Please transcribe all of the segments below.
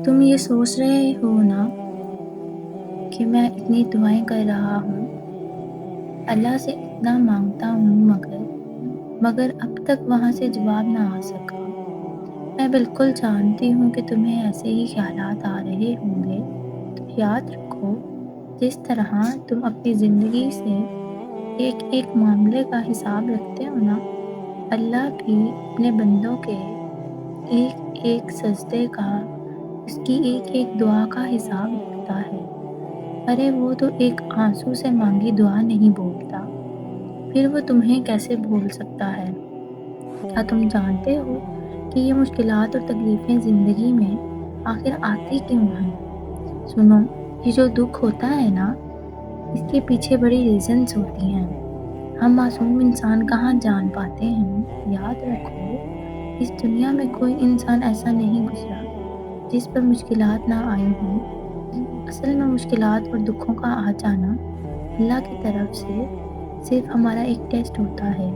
تم یہ سوچ رہے ہو نا کہ میں اتنی دعائیں کر رہا ہوں، اللہ سے اتنا مانگتا ہوں، مگر اب تک وہاں سے جواب نہ آ سکا۔ میں بالکل جانتی ہوں کہ تمہیں ایسے ہی خیالات آ رہے ہوں گے۔ تو یاد رکھو، جس طرح تم اپنی زندگی سے ایک ایک معاملے کا حساب رکھتے ہو نا، اللہ بھی اپنے بندوں کے ایک ایک سجدے کا، اس کی ایک ایک دعا کا حساب رکھتا ہے۔ ارے وہ تو ایک آنسو سے مانگی دعا نہیں بولتا، پھر وہ تمہیں کیسے بھول سکتا ہے؟ کیا تم جانتے ہو کہ یہ مشکلات اور تکلیفیں زندگی میں آخر آتی کیوں ہیں؟ سنو، یہ جو دکھ ہوتا ہے نا، اس کے پیچھے بڑی ریزنز ہوتی ہیں۔ ہم معصوم انسان کہاں جان پاتے ہیں۔ یاد رکھو، اس دنیا میں کوئی انسان ایسا نہیں گزرا جس پر مشکلات نہ آئی ہوں۔ اصل میں مشکلات اور دکھوں کا آ جانا اللہ کی طرف سے صرف ہمارا ایک ٹیسٹ ہوتا ہے۔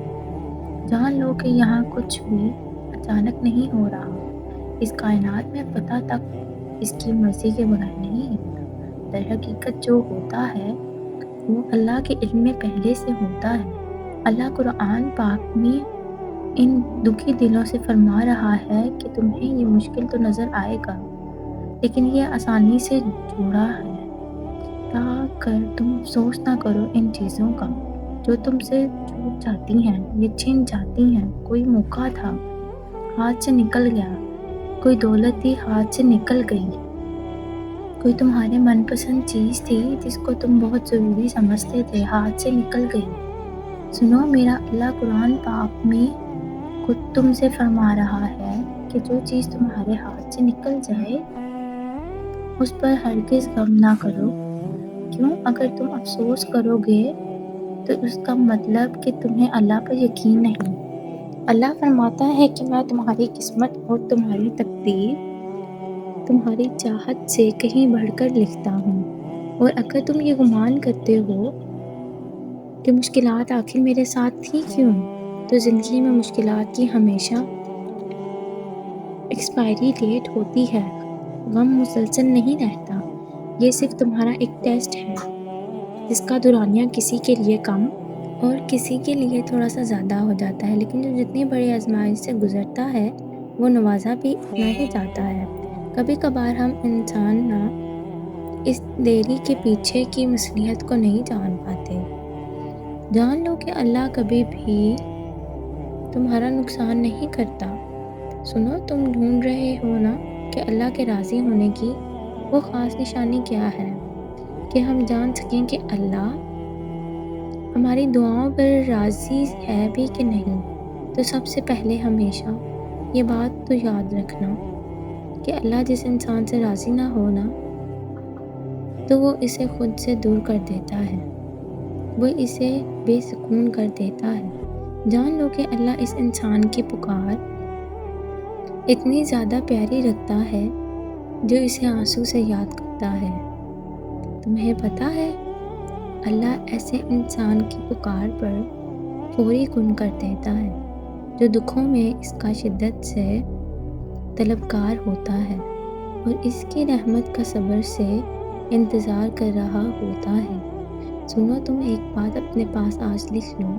جان لو کہ یہاں کچھ بھی اچانک نہیں ہو رہا۔ اس کائنات میں پتہ تک اس کی مرضی کے بغیر نہیں ہوتا۔ در حقیقت جو ہوتا ہے وہ اللہ کے علم میں پہلے سے ہوتا ہے۔ اللہ قرآن پاک میں ان دکھی دلوں سے فرما رہا ہے کہ تمہیں یہ مشکل تو نظر آئے گا، لیکن یہ آسانی سے جوڑا ہے، تاکہ تم افسوس نہ کرو ان چیزوں کا جو تم سے چھوٹ جاتی ہیں، یہ چھن جاتی ہیں۔ کوئی موقع تھا، ہاتھ سے نکل گیا، کوئی دولت تھی، ہاتھ سے نکل گئی، کوئی تمہارے من پسند چیز تھی جس کو تم بہت ضروری سمجھتے تھے، ہاتھ سے نکل گئی۔ سنو، میرا اللہ قرآن پاک میں خود تم سے فرما رہا ہے کہ جو چیز تمہارے ہاتھ سے نکل جائے اس پر ہرگز غم نہ کرو۔ کیوں؟ اگر تم افسوس کرو گے تو اس کا مطلب کہ تمہیں اللہ پر یقین نہیں۔ اللہ فرماتا ہے کہ میں تمہاری قسمت اور تمہاری تقدیر تمہاری چاہت سے کہیں بڑھ کر لکھتا ہوں، اور اگر تم یہ گمان کرتے ہو کہ مشکلات آخر میرے ساتھ تھی کیوں، تو زندگی میں مشکلات کی ہمیشہ ایکسپائری ڈیٹ ہوتی ہے۔ غم مسلسل نہیں رہتا، یہ صرف تمہارا ایک ٹیسٹ ہے جس کا دورانیہ کسی کے لیے کم اور کسی کے لیے تھوڑا سا زیادہ ہو جاتا ہے، لیکن جو جتنی بڑی آزمائش سے گزرتا ہے وہ نوازا بھی اتنا ہی جاتا ہے۔ کبھی کبھار ہم انسان نہ اس دیری کے پیچھے کی مصلحت کو نہیں جان پاتے۔ جان لو کہ اللہ کبھی بھی تمہارا نقصان نہیں کرتا۔ سنو، تم ڈھونڈ رہے ہو نا کہ اللہ کے راضی ہونے کی وہ خاص نشانی کیا ہے، کہ ہم جان سکیں کہ اللہ ہماری دعاؤں پر راضی ہے بھی کہ نہیں۔ تو سب سے پہلے ہمیشہ یہ بات تو یاد رکھنا کہ اللہ جس انسان سے راضی نہ ہونا تو وہ اسے خود سے دور کر دیتا ہے، وہ اسے بے سکون کر دیتا ہے۔ جان لو کہ اللہ اس انسان کی پکار اتنی زیادہ پیاری رکھتا ہے جو اسے آنسو سے یاد کرتا ہے۔ تمہیں پتہ ہے، اللہ ایسے انسان کی پکار پر فوری کن کر دیتا ہے جو دکھوں میں اس کا شدت سے طلبگار ہوتا ہے اور اس کی رحمت کا صبر سے انتظار کر رہا ہوتا ہے۔ سنو، تم ایک بات اپنے پاس آج لکھ لو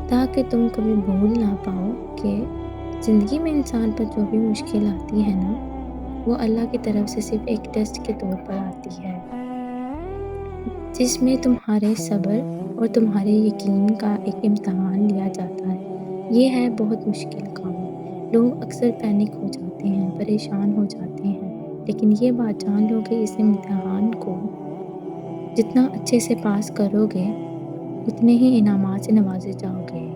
تاکہ تم کبھی بھول نہ پاؤ کہ زندگی میں انسان پر جو بھی مشکل آتی ہے نا، وہ اللہ کی طرف سے صرف ایک ٹیسٹ کے طور پر آتی ہے، جس میں تمہارے صبر اور تمہارے یقین کا ایک امتحان لیا جاتا ہے۔ یہ ہے بہت مشکل کام۔ لوگ اکثر پینک ہو جاتے ہیں، پریشان ہو جاتے ہیں، لیکن یہ بات جان لو کہ اس امتحان کو جتنا اچھے سے پاس کرو گے اتنے ہی انعامات سے نوازے جاؤ گے۔